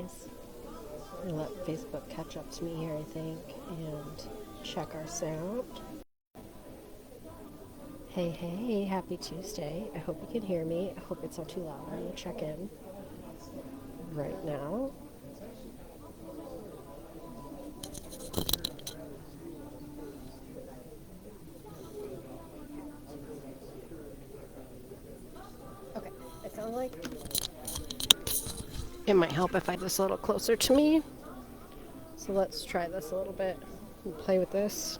guys. I'm gonna let Facebook catch up to me here, I think, and check our sound. Hey, happy Tuesday. I hope you can hear me. I hope it's not too loud. I'm gonna check in right now. Okay, it sounds like it might help if I just a little closer to me. So let's try this a little bit and play with this.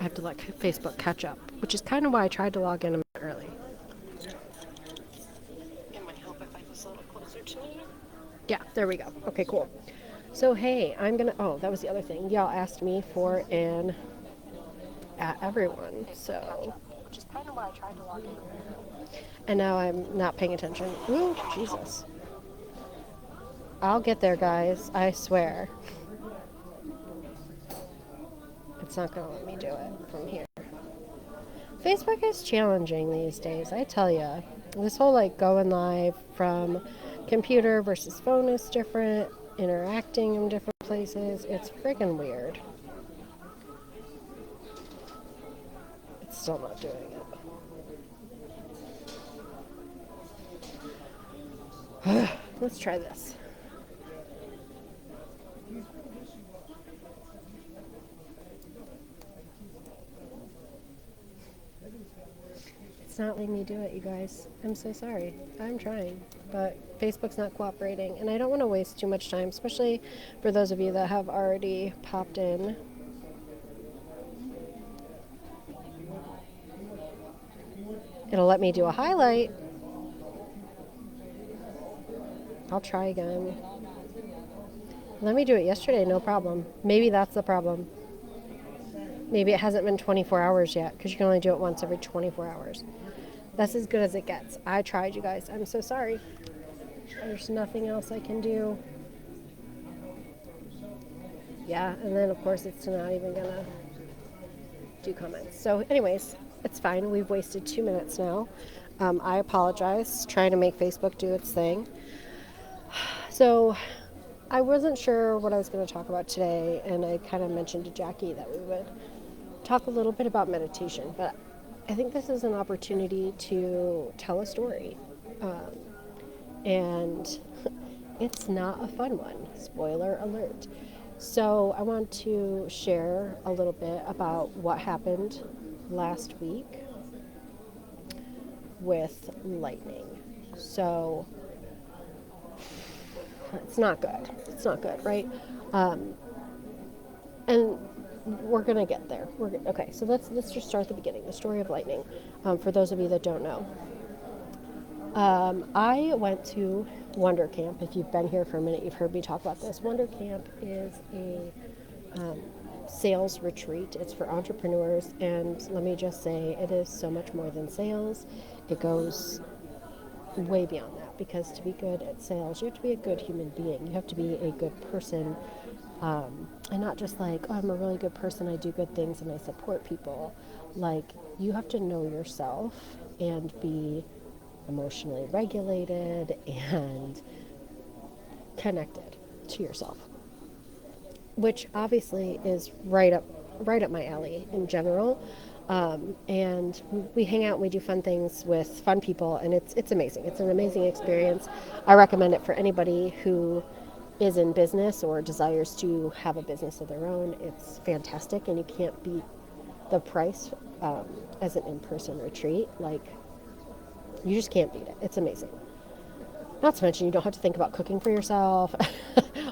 I have to let Facebook catch up, which is kind of why I tried to log in a minute early. It might help if I just a little closer to me. Yeah, there we go. Okay, cool. So hey, that was the other thing. Y'all asked me for an at everyone, so. Which is kind of why I tried to log in. And now I'm not paying attention. Ooh, Jesus. I'll get there, guys. I swear. It's not going to let me do it from here. Facebook is challenging these days, I tell ya. This whole going live from computer versus phone is different. Interacting in different places. It's friggin' weird. It's still not doing it. Let's try this. It's not letting me do it, you guys. I'm so sorry. I'm trying, but Facebook's not cooperating, and I don't want to waste too much time, especially for those of you that have already popped in. It'll let me do a highlight. I'll try again. Let me do it yesterday, no problem. Maybe that's the problem. Maybe it hasn't been 24 hours yet, because you can only do it once every 24 hours. That's as good as it gets. I tried, you guys. I'm so sorry. There's nothing else I can do. Yeah, and then of course it's not even gonna do comments. So anyways, it's fine. We've wasted 2 minutes now. I apologize, trying to make Facebook do its thing. So I wasn't sure what I was going to talk about today, and I kind of mentioned to Jackie that we would talk a little bit about meditation, but I think this is an opportunity to tell a story. And it's not a fun one, spoiler alert. So I want to share a little bit about what happened last week with lightning. So it's not good. It's not good, right? And we're gonna get there. Okay. So let's just start at the beginning. The story of lightning. For those of you that don't know, I went to Wonder Camp. If you've been here for a minute, you've heard me talk about this. Wonder Camp is a sales retreat. It's for entrepreneurs, and let me just say, it is so much more than sales. It goes way beyond that, because to be good at sales, you have to be a good human being. You have to be a good person, and not just I'm a really good person, I do good things and I support people. You have to know yourself and be emotionally regulated and connected to yourself, which obviously is right up my alley in general. And we hang out and we do fun things with fun people, and it's amazing. It's an amazing experience. I recommend it for anybody who is in business or desires to have a business of their own. It's fantastic, and you can't beat the price as an in-person retreat. You just can't beat it. It's amazing. Not to mention, you don't have to think about cooking for yourself.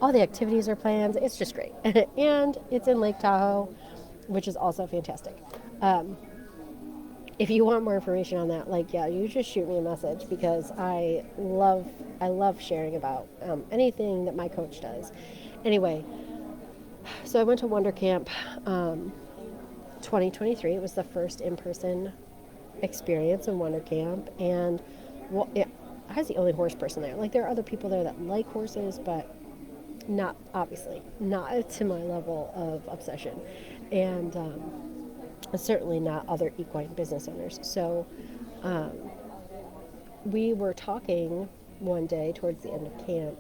All the activities are planned. It's just great. And it's in Lake Tahoe, which is also fantastic. If you want more information on that, you just shoot me a message, because I love sharing about anything that my coach does. Anyway, so I went to Wonder Camp 2023. It was the first in-person experience in Wonder Camp, and I was the only horse person there. There are other people there that like horses, but not to my level of obsession, and certainly not other equine business owners. So we were talking one day towards the end of camp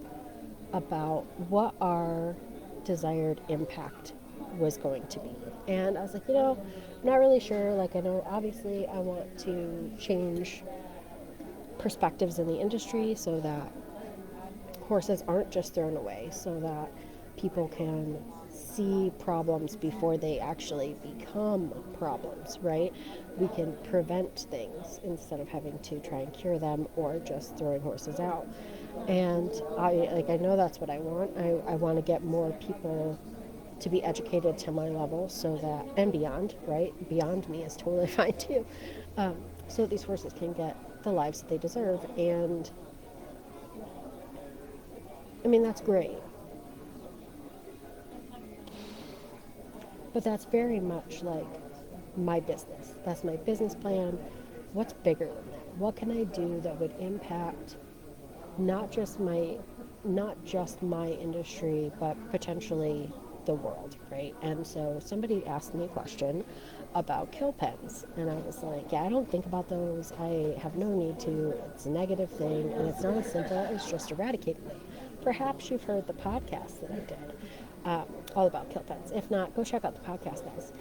about what our desired impact was going to be. And I was like, I'm not really sure. Like, I know obviously I want to change perspectives in the industry so that horses aren't just thrown away, so that people can see problems before they actually become problems, right? We can prevent things instead of having to try and cure them or just throwing horses out. And I know that's what I want. I want to get more people to be educated to my level so that, and beyond, right? Beyond me is totally fine too. So that these horses can get the lives that they deserve. And I mean, that's great. But that's very much like my business. That's my business plan. What's bigger than that? What can I do that would impact not just my industry, but potentially the world, right? And so somebody asked me a question about kill pens, and I was like, yeah, I don't think about those. I have no need to. It's a negative thing, and it's not as simple as just eradicating them. Perhaps you've heard the podcast that I did all about kill pens. If not, go check out the podcast, guys.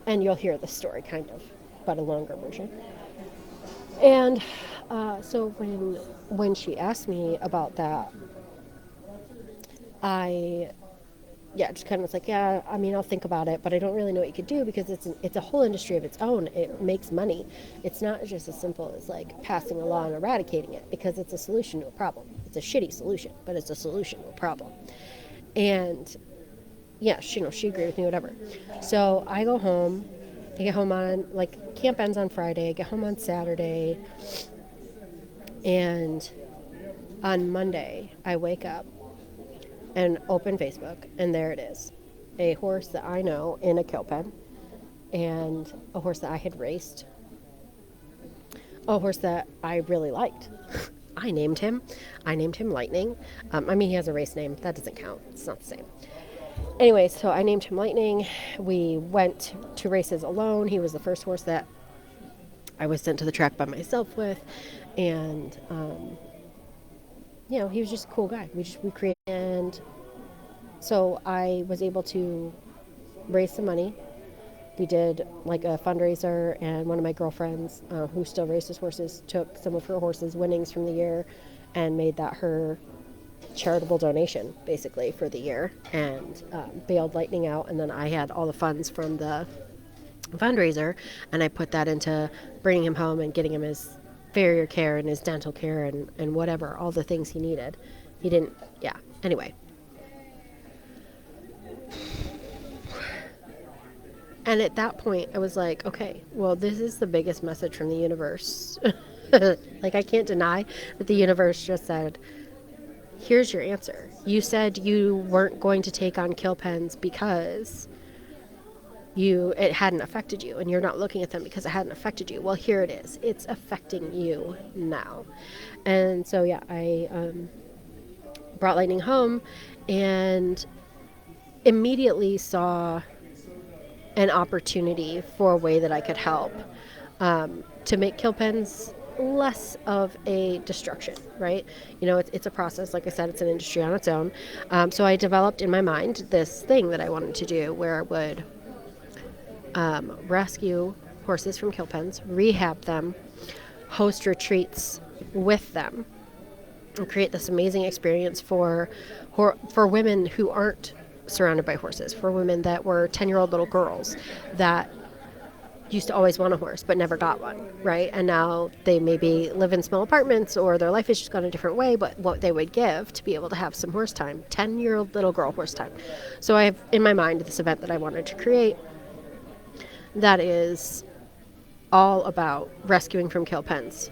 And you'll hear the story kind of, but a longer version. And so when she asked me about that, I just kind of was like, yeah, I mean, I'll think about it, but I don't really know what you could do because it's a whole industry of its own. It makes money. It's not just as simple as like passing a law and eradicating it, because it's a solution to a problem. It's a shitty solution, but it's a solution to a problem. And yeah, she agreed with me, whatever. So I go home. I get home on, like, camp ends on Friday. I get home on Saturday. And on Monday, I wake up and open Facebook, and there it is. A horse that I know in a kill pen, and a horse that I had raced. A horse that I really liked. I named him Lightning. I mean, he has a race name. That doesn't count. It's not the same. Anyway, so I named him Lightning. We went to races alone. He was the first horse that I was sent to the track by myself with. And, he was just a cool guy. We created. And so I was able to raise some money. We did like a fundraiser, and one of my girlfriends who still races horses took some of her horses' winnings from the year and made that her charitable donation basically for the year, and bailed Lightning out. And then I had all the funds from the fundraiser, and I put that into bringing him home and getting him his farrier care and his dental care and whatever, all the things he needed. Anyway. And at that point, I was like, okay, well, this is the biggest message from the universe. Like, I can't deny that the universe just said, here's your answer. You said you weren't going to take on kill pens because it hadn't affected you, and you're not looking at them because it hadn't affected you. Well, here it is. It's affecting you now. And so, I brought Lightning home and immediately saw an opportunity for a way that I could help to make kill pens less of a destruction, right? It's a process. Like I said, it's an industry on its own. So I developed in my mind this thing that I wanted to do where I would rescue horses from kill pens, rehab them, host retreats with them, and create this amazing experience for women who aren't surrounded by horses, for women that were 10-year-old little girls that used to always want a horse but never got one, right? And now they maybe live in small apartments, or their life has just gone a different way, but what they would give to be able to have some horse time, 10-year-old little girl horse time. So I have in my mind this event that I wanted to create that is all about rescuing from kill pens.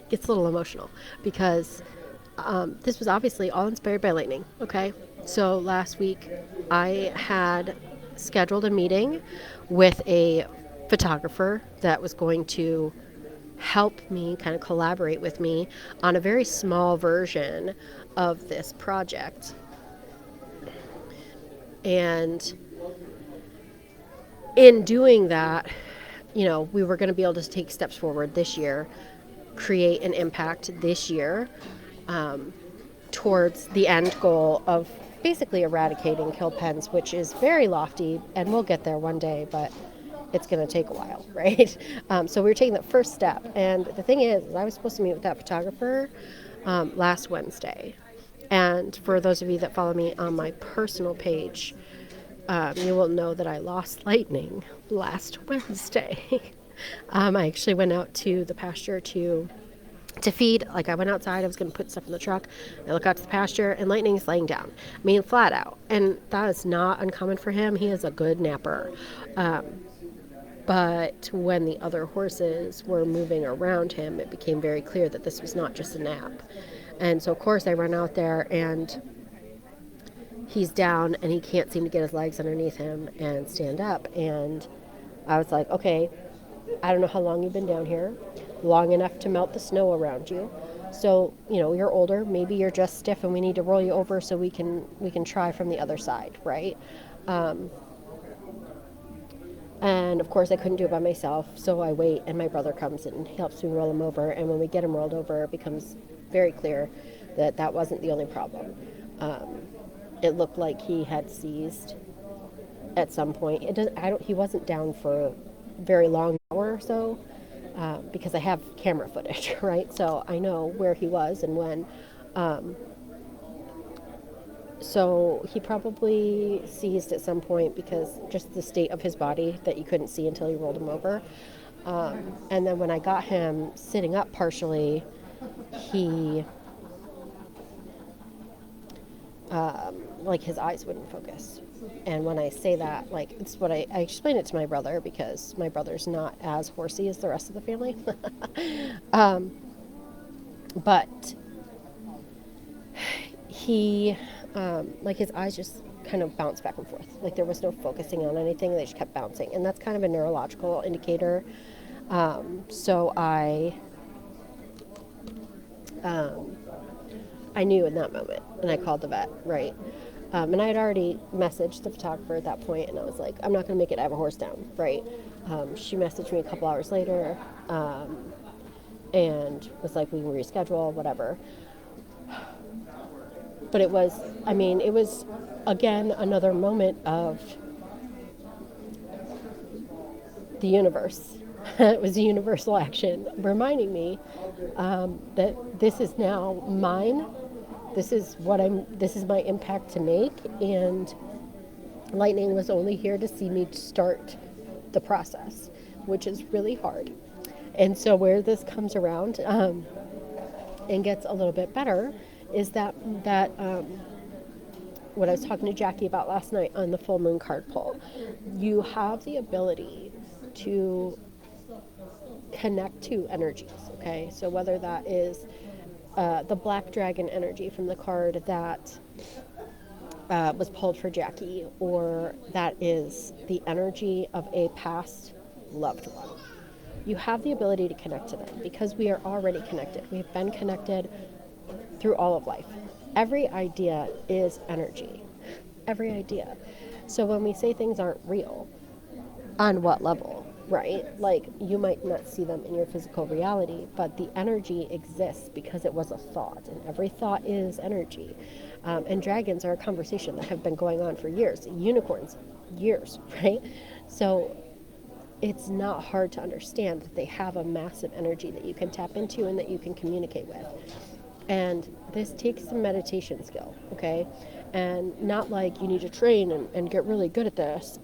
Gets a little emotional because this was obviously all inspired by Lightning, okay? So last week I had scheduled a meeting with a photographer that was going to help me, kind of collaborate with me on a very small version of this project. And in doing that, we were going to be able to take steps forward this year, create an impact this year, towards the end goal of basically eradicating kill pens, which is very lofty, and we'll get there one day, but it's going to take a while, right? So we were taking that first step. And the thing is, I was supposed to meet with that photographer last Wednesday. And for those of you that follow me on my personal page, you will know that I lost Lightning last Wednesday. I actually went out to the pasture to feed. Like, I went outside, I was going to put stuff in the truck. I look out to the pasture, and Lightning's laying down. I mean, flat out. And that is not uncommon for him. He is a good napper. But when the other horses were moving around him, it became very clear that this was not just a nap. And so, of course, I run out there, and he's down, and he can't seem to get his legs underneath him and stand up. And I was like, okay, I don't know how long you've been down here. Long enough to melt the snow around you. So, you're older. Maybe you're just stiff, and we need to roll you over so we can try from the other side, right? And of course, I couldn't do it by myself, so I wait, and my brother comes and helps me roll him over. And when we get him rolled over, it becomes very clear that that wasn't the only problem. It looked like he had seized at some point. He wasn't down for very long, hour or so, because I have camera footage, right? So I know where he was and when. So he probably seized at some point because just the state of his body that you couldn't see until you rolled him over. And then when I got him sitting up partially, he, his eyes wouldn't focus. And when I say that, it's what I explain it to my brother, because my brother's not as horsey as the rest of the family. But he, his eyes just kind of bounced back and forth. Like, there was no focusing on anything. They just kept bouncing. And that's kind of a neurological indicator. So I knew in that moment, and I called the vet, right? And I had already messaged the photographer at that point, and I was like, I'm not going to make it. I have a horse down, right? She messaged me a couple hours later, and was like, we can reschedule, whatever. But it was, again, another moment of the universe. It was a universal action reminding me that this is now mine. This is my impact to make, and Lightning was only here to see me start the process, which is really hard. And so where this comes around and gets a little bit better is that what I was talking to Jackie about last night on the full moon card pull. You have the ability to connect to energies, okay? So whether that is the black dragon energy from the card that was pulled for Jackie, or that is the energy of a past loved one. You have the ability to connect to them because we are already connected. We've been connected through all of life. Every idea is energy. Every idea. So when we say things aren't real, on what level, right? Like, you might not see them in your physical reality, but the energy exists because it was a thought, and every thought is energy. And dragons are a conversation that have been going on for years. Unicorns, years, right? So it's not hard to understand that they have a massive energy that you can tap into and that you can communicate with. And this takes some meditation skill, okay? And not like you need to train and get really good at this,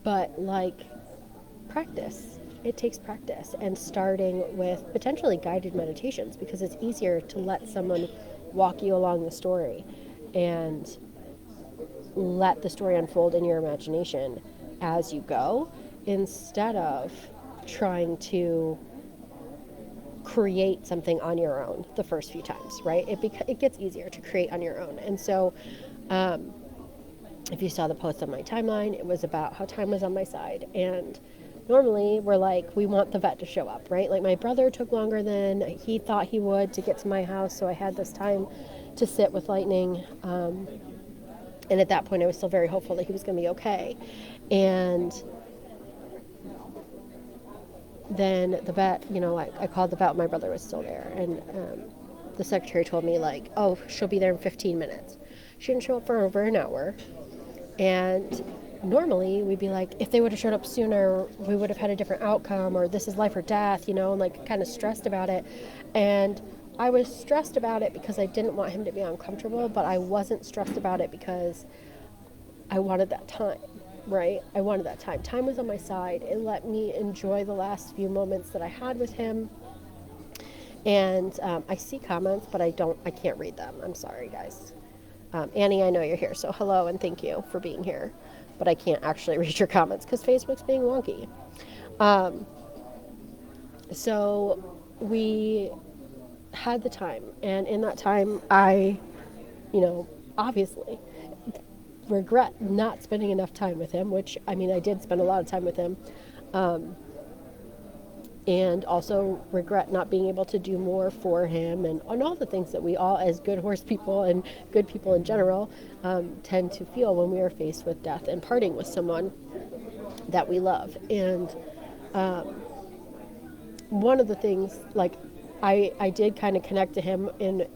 but like practice. It takes practice, and starting with potentially guided meditations, because it's easier to let someone walk you along the story and let the story unfold in your imagination as you go, instead of trying to create something on your own the first few times, right? It gets easier to create on your own. And so if you saw the post on my timeline, it was about how time was on my side. And normally we're like, we want the vet to show up, right? Like, my brother took longer than he thought he would to get to my house, so I had this time to sit with Lightning. And at that point, I was still very hopeful that he was going to be okay. And then the vet, I called the vet. My brother was still there, and the secretary told me, like, oh, she'll be there in 15 minutes. She didn't show up for over an hour. And normally we'd be like, if they would have showed up sooner, we would have had a different outcome, or this is life or death, and like kind of stressed about it. And I was stressed about it because I didn't want him to be uncomfortable, but I wasn't stressed about it because I wanted that time, right? I wanted that time. Time was on my side. It let me enjoy the last few moments that I had with him. And I see comments, but I can't read them. I'm sorry, guys. Annie, I know you're here, so hello and thank you for being here. But I can't actually read your comments because Facebook's being wonky. So we had the time, and in that time, I, obviously regret not spending enough time with him, which, I did spend a lot of time with him. And also regret not being able to do more for him and all the things that we all, as good horse people and good people in general, tend to feel when we are faced with death and parting with someone that we love. And one of the things, like, I did kind of connect to him in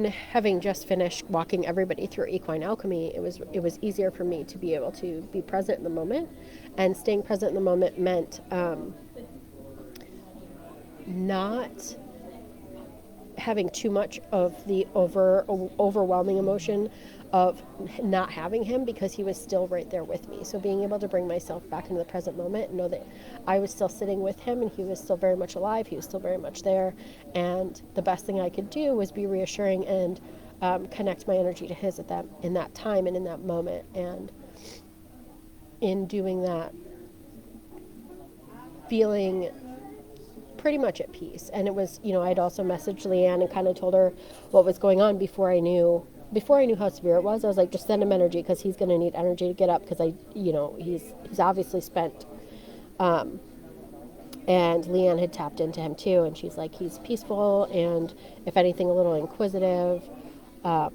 having just finished walking everybody through Equine Alchemy. It was easier for me to be able to be present in the moment, and staying present in the moment meant not having too much of the overwhelming emotion of not having him, because he was still right there with me. So being able to bring myself back into the present moment and know that I was still sitting with him and he was still very much alive, he was still very much there, and the best thing I could do was be reassuring and connect my energy to his in that time and in that moment. And in doing that, feeling pretty much at peace. And it was, I'd also messaged Leanne and kind of told her what was going on before I knew how severe it was. I was like, just send him energy, because he's going to need energy to get up, because he's obviously spent. And Leanne had tapped into him too, and she's like, he's peaceful and, if anything, a little inquisitive. So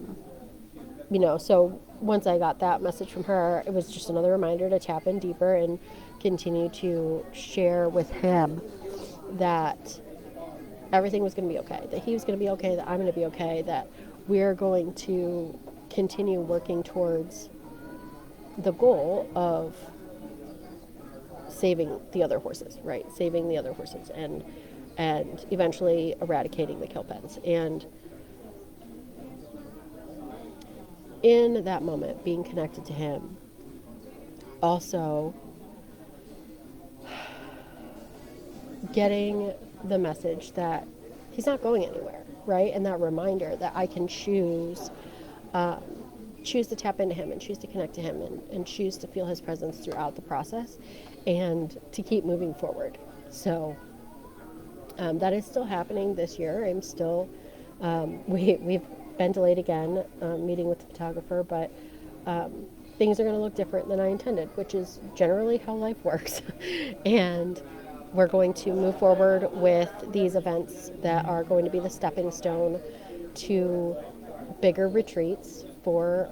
once I got that message from her, it was just another reminder to tap in deeper and continue to share with him that everything was going to be okay, that he was going to be okay, that I'm going to be okay, that we're going to continue working towards the goal of saving the other horses, right? Saving the other horses and eventually eradicating the kill pens. And in that moment, being connected to him, also getting the message that he's not going anywhere, right? And that reminder that I can choose to tap into him and choose to connect to him and choose to feel his presence throughout the process and to keep moving forward. So that is still happening this year. I'm still, we've been delayed again, meeting with the photographer, but things are going to look different than I intended, which is generally how life works. And we're going to move forward with these events that are going to be the stepping stone to bigger retreats for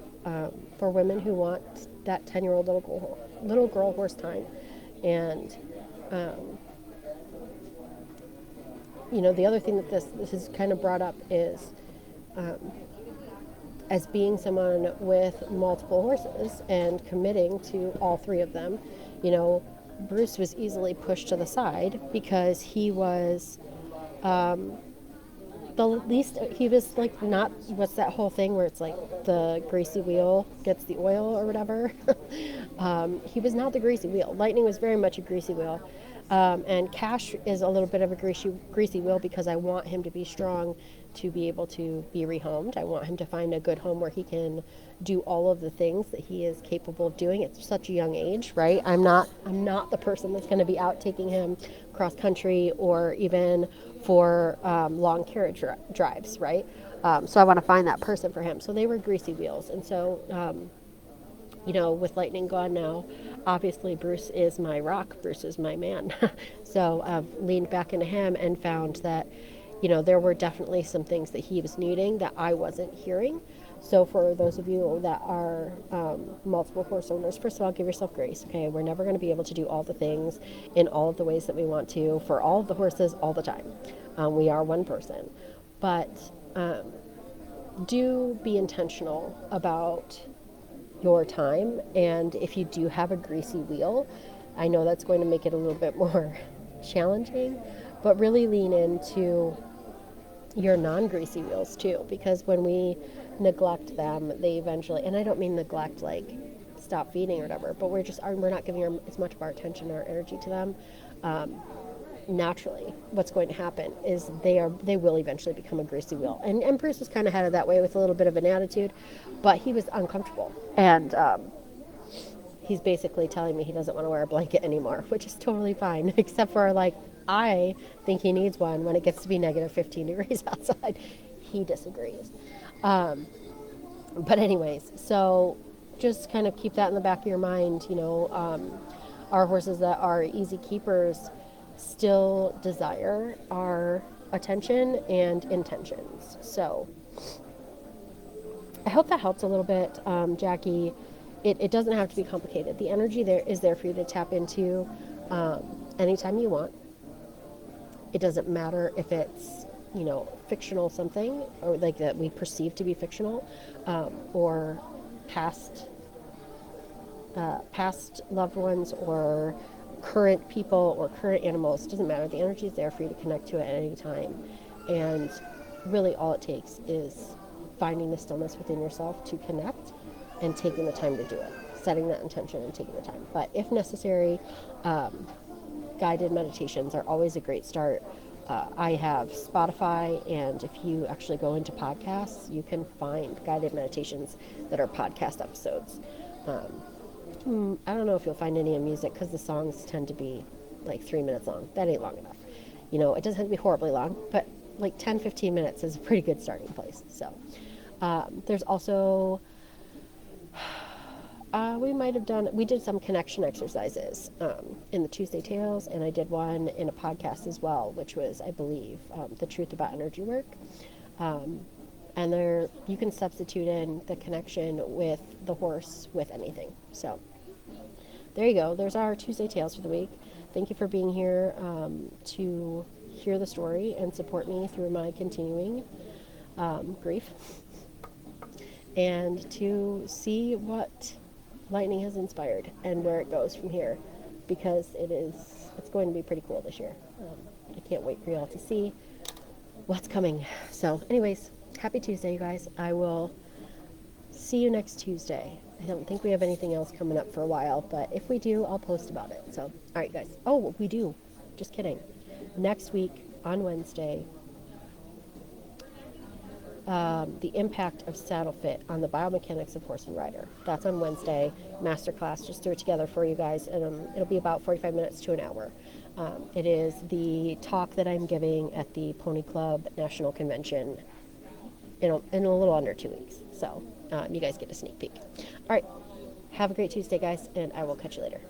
women who want that 10-year-old little girl horse time. And the other thing that this has kind of brought up is, as being someone with multiple horses and committing to all three of them, Bruce was easily pushed to the side because he was he was like, not, what's that whole thing where it's like the greasy wheel gets the oil or whatever? He was not the greasy wheel. Lightning was very much a greasy wheel. And Cash is a little bit of a greasy wheel because I want him to be strong to be able to be rehomed. I want him to find a good home where he can do all of the things that he is capable of doing at such a young age, right? I'm not the person that's going to be out taking him cross country or even for long carriage drives, right? So I want to find that person for him. So they were greasy wheels. And so, with Lightning gone now, obviously Bruce is my rock. Bruce is my man. So I've leaned back into him and found that, there were definitely some things that he was needing that I wasn't hearing. So for those of you that are multiple horse owners, first of all, give yourself grace. Okay, we're never going to be able to do all the things in all of the ways that we want to for all of the horses all the time. We are one person, but do be intentional about your time. And if you do have a greasy wheel, I know that's going to make it a little bit more challenging, but really lean into your non-greasy wheels too, because when we neglect them, they eventually, and I don't mean neglect like stop feeding or whatever, but we're not giving as much of our attention or energy to them. Naturally, what's going to happen is they will eventually become a greasy wheel. And Bruce was kind of headed that way with a little bit of an attitude, but he was uncomfortable. And he's basically telling me he doesn't want to wear a blanket anymore, which is totally fine, except for like, I think he needs one when it gets to be negative 15 degrees outside. He disagrees. But anyways, so just kind of keep that in the back of your mind. Our horses that are easy keepers still desire our attention and intentions. So I hope that helps a little bit, Jackie. It doesn't have to be complicated. The energy there is there for you to tap into anytime you want. It doesn't matter if it's, fictional something, or like that we perceive to be fictional, or past loved ones, or current people, or current animals. It doesn't matter. The energy is there for you to connect to it at any time. And really all it takes is finding the stillness within yourself to connect and taking the time to do it, setting that intention and taking the time. But if necessary, guided meditations are always a great start. I have Spotify, and if you actually go into podcasts, you can find guided meditations that are podcast episodes. I don't know if you'll find any in music, because the songs tend to be like 3 minutes long. That ain't long enough. It doesn't have to be horribly long, but like 10, 15 minutes is a pretty good starting place. So there's also, we did some connection exercises in the Tuesday Tales, and I did one in a podcast as well, which was, I believe, The Truth About Energy Work. And there, you can substitute in the connection with the horse with anything. So there you go. There's our Tuesday Tales for the week. Thank you for being here to hear the story and support me through my continuing grief, and to see what lightning has inspired and where it goes from here, because it's going to be pretty cool this year. I can't wait for you all to see what's coming. So anyways, happy Tuesday, you guys. I will see you next Tuesday. I don't think we have anything else coming up for a while, but if we do, I'll post about it. So, all right, guys. Oh, we do. Just kidding. Next week on Wednesday, the impact of saddle fit on the biomechanics of horse and rider. That's on Wednesday. Masterclass. Just threw it together for you guys, and it'll be about 45 minutes to an hour. It is the talk that I'm giving at the Pony Club National Convention in a little under 2 weeks. So you guys get a sneak peek. All right. Have a great Tuesday, guys, and I will catch you later.